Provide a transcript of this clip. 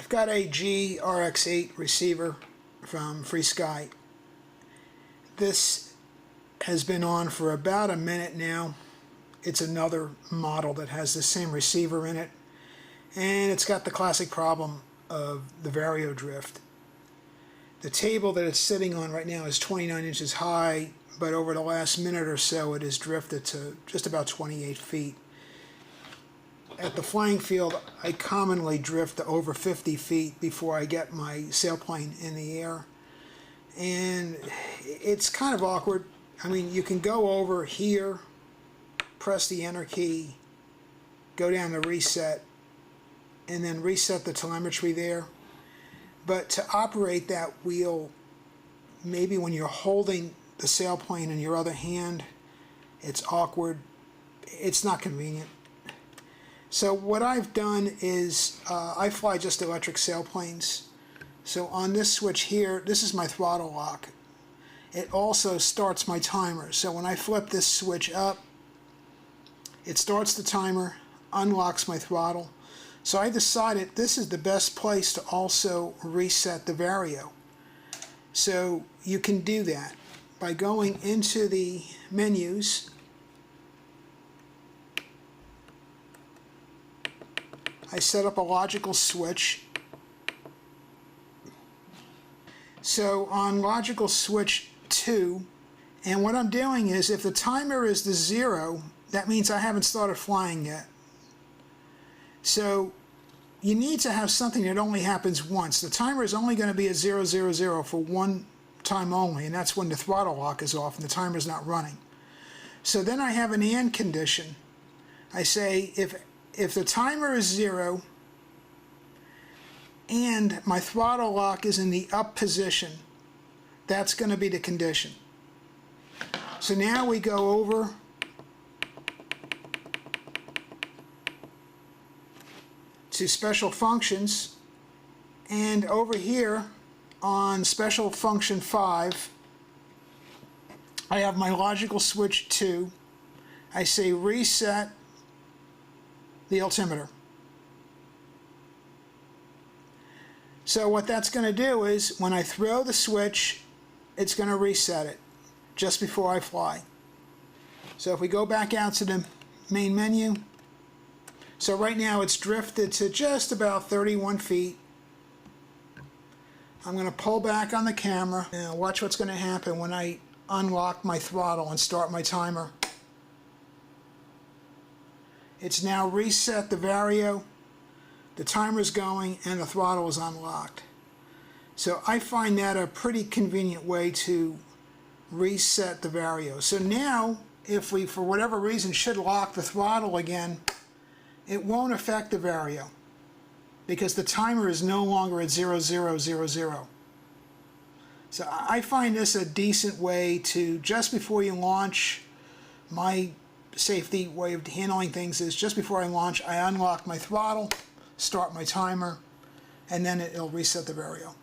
I've got a G-RX8 receiver from Frsky. This has been on for about a minute now. It's another model that has the same receiver in it, and it's got the classic problem of the vario drift. The table that it's sitting on right now is 29 inches high, but over the last minute or so it has drifted to just about 28 feet. At the flying field, I commonly drift to over 50 feet before I get my sailplane in the air. And it's kind of awkward. I mean, you can go over here, press the enter key, go down to reset, and then reset the telemetry there. But to operate that wheel, maybe when you're holding the sailplane in your other hand, it's awkward. It's not convenient. So what I've done is I fly just electric sailplanes. So on this switch here, this is my throttle lock. It also starts my timer. So when I flip this switch up, it starts the timer, unlocks my throttle. So I decided this is the best place to also reset the vario. So you can do that by going into the menus. I set up a logical switch. So on logical switch 2, and what I'm doing is if the timer is to 0, that means I haven't started flying yet. So you need to have something that only happens once. The timer is only going to be at 000 for one time only, and that's when the throttle lock is off and the timer is not running. So then I have an and condition. I say if the timer is 0 and my throttle lock is in the up position, that's going to be the condition. So now we go over to special functions, and over here on special function 5 I have my logical switch 2. I say reset the altimeter. So what that's going to do is when I throw the switch, it's going to reset it just before I fly. So if we go back out to the main menu, so right now it's drifted to just about 31 feet. I'm going to pull back on the camera and watch what's going to happen when I unlock my throttle and start my timer. It's now reset the vario, the timer's going, and the throttle is unlocked. So I find that a pretty convenient way to reset the vario. So now, if we, for whatever reason, should lock the throttle again, it won't affect the vario because the timer is no longer at 0000. So I find this a decent way to, just before you launch, my safety way of handling things is just before I launch, I unlock my throttle, start my timer, and then it'll reset the vario.